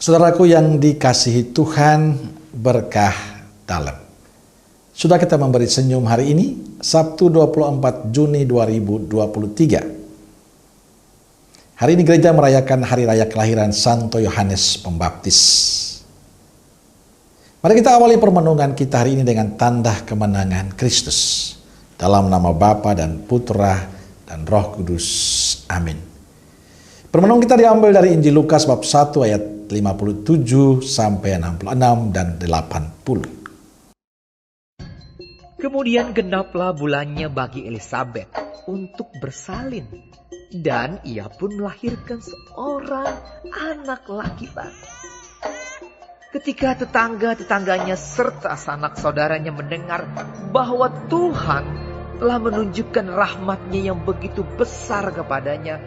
Saudaraku yang dikasihi Tuhan, berkah dalam. Sudah kita memberi senyum hari ini, Sabtu 24 Juni 2023. Hari ini gereja merayakan hari raya kelahiran Santo Yohanes Pembaptis. Mari kita awali permenungan kita hari ini dengan tanda kemenangan Kristus. Dalam nama Bapa dan Putra dan Roh Kudus. Amin. Permenung kita diambil dari Injil Lukas bab 1 ayat 57 sampai 66 dan 80. Kemudian genaplah bulannya bagi Elisabet untuk bersalin, dan ia pun melahirkan seorang anak laki-laki. Ketika tetangga-tetangganya serta sanak saudaranya mendengar bahwa Tuhan telah menunjukkan rahmat-Nya yang begitu besar kepadanya,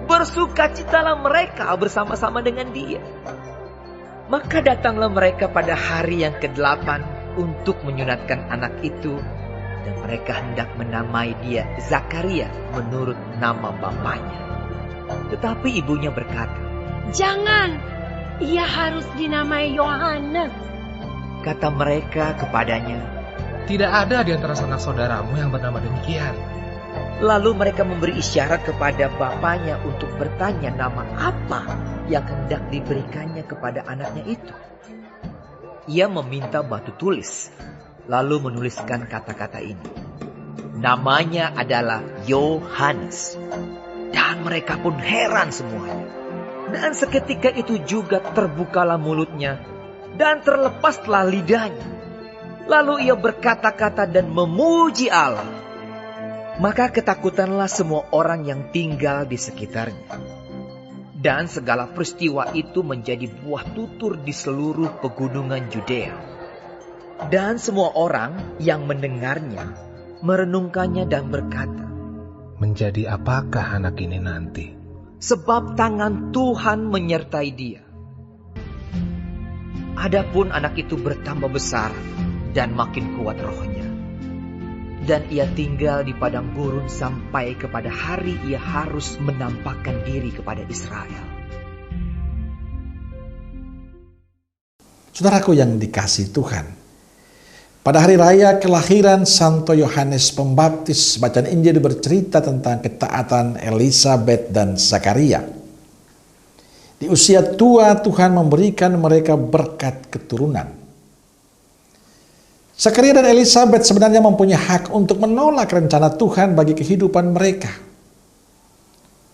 bersukacitalah mereka bersama-sama dengan dia. Maka datanglah mereka pada hari yang ke-8 untuk menyunatkan anak itu, dan mereka hendak menamai dia Zakaria menurut nama bapaknya. Tetapi ibunya berkata, "Jangan, ia harus dinamai Yohanes." Kata mereka kepadanya, "Tidak ada di antara sanak saudaramu yang bernama demikian." Lalu mereka memberi isyarat kepada bapaknya untuk bertanya nama apa yang hendak diberikannya kepada anaknya itu. Ia meminta batu tulis, lalu menuliskan kata-kata ini. Namanya adalah Yohanes. Dan mereka pun heran semuanya. Dan seketika itu juga terbukalah mulutnya dan terlepaslah lidahnya. Lalu ia berkata-kata dan memuji Allah. Maka ketakutanlah semua orang yang tinggal di sekitarnya. Dan segala peristiwa itu menjadi buah tutur di seluruh pegunungan Yudea. Dan semua orang yang mendengarnya merenungkannya dan berkata, "Menjadi apakah anak ini nanti? Sebab tangan Tuhan menyertai dia." Adapun anak itu bertambah besar dan makin kuat rohnya. Dan ia tinggal di padang gurun sampai kepada hari ia harus menampakkan diri kepada Israel. Saudaraku yang dikasihi Tuhan, pada hari raya kelahiran Santo Yohanes Pembaptis, bacaan Injil bercerita tentang ketaatan Elisabet dan Zakaria. Di usia tua Tuhan memberikan mereka berkat keturunan. Zakaria dan Elisabet sebenarnya mempunyai hak untuk menolak rencana Tuhan bagi kehidupan mereka.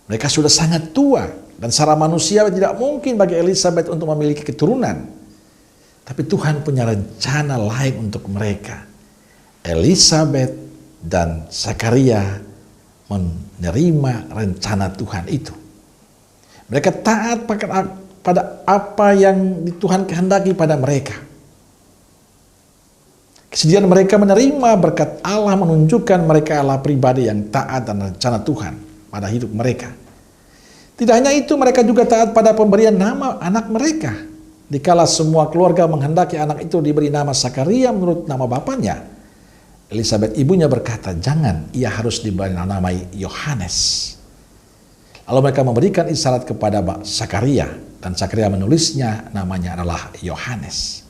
Mereka sudah sangat tua dan secara manusia tidak mungkin bagi Elisabet untuk memiliki keturunan. Tapi Tuhan punya rencana lain untuk mereka. Elisabet dan Zakaria menerima rencana Tuhan itu. Mereka taat pada apa yang Tuhan kehendaki pada mereka. Kesediaan mereka menerima berkat Allah menunjukkan mereka adalah pribadi yang taat dan rencana Tuhan pada hidup mereka. Tidak hanya itu, mereka juga taat pada pemberian nama anak mereka. Dikala semua keluarga menghendaki anak itu diberi nama Zakaria menurut nama bapaknya, Elisabet ibunya berkata, "Jangan, ia harus diberi namai Yohanes." Lalu mereka memberikan isyarat kepada Zakaria, dan Zakaria menulisnya, namanya adalah Yohanes.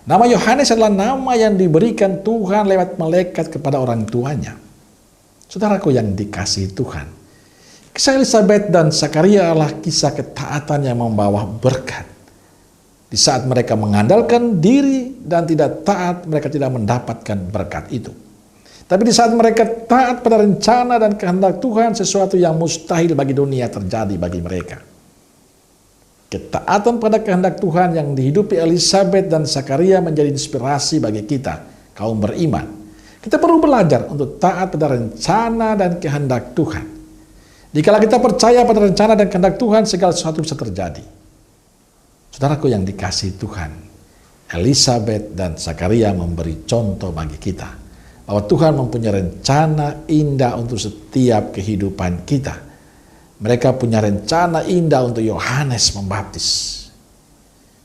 Nama Yohanes adalah nama yang diberikan Tuhan lewat malaikat kepada orang tuanya. Saudaraku yang dikasihi Tuhan, kisah Elisabet dan Zakaria adalah kisah ketaatan yang membawa berkat. Di saat mereka mengandalkan diri dan tidak taat, mereka tidak mendapatkan berkat itu. Tapi di saat mereka taat pada rencana dan kehendak Tuhan, sesuatu yang mustahil bagi dunia terjadi bagi mereka. Ketaatan pada kehendak Tuhan yang dihidupi Elisabet dan Zakaria menjadi inspirasi bagi kita, kaum beriman. Kita perlu belajar untuk taat pada rencana dan kehendak Tuhan. Dikala kita percaya pada rencana dan kehendak Tuhan, segala sesuatu bisa terjadi. Saudaraku yang dikasihi Tuhan, Elisabet dan Zakaria memberi contoh bagi kita bahwa Tuhan mempunyai rencana indah untuk setiap kehidupan kita. Mereka punya rencana indah untuk Yohanes Pembaptis.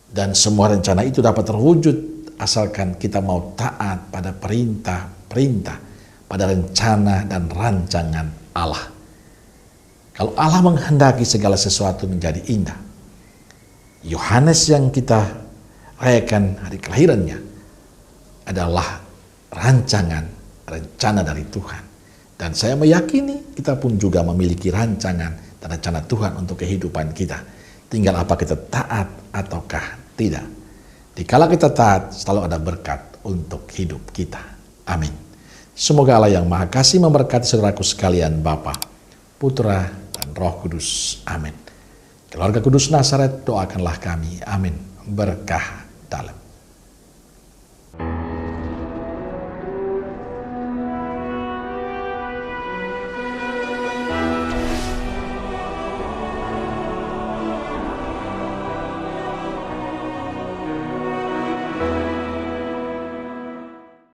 Dan semua rencana itu dapat terwujud asalkan kita mau taat pada perintah-perintah, pada rencana dan rancangan Allah. Kalau Allah menghendaki segala sesuatu menjadi indah, Yohanes yang kita rayakan hari kelahirannya adalah rancangan, rencana dari Tuhan. Dan saya meyakini kita pun juga memiliki rancangan dan rencana Tuhan untuk kehidupan kita. Tinggal apa kita taat ataukah tidak. Dikala kita taat, selalu ada berkat untuk hidup kita. Amin. Semoga Allah yang Maha Kasih memberkati saudaraku sekalian, Bapa, Putra, dan Roh Kudus. Amin. Keluarga Kudus Nazaret, doakanlah kami. Amin. Berkah dalam.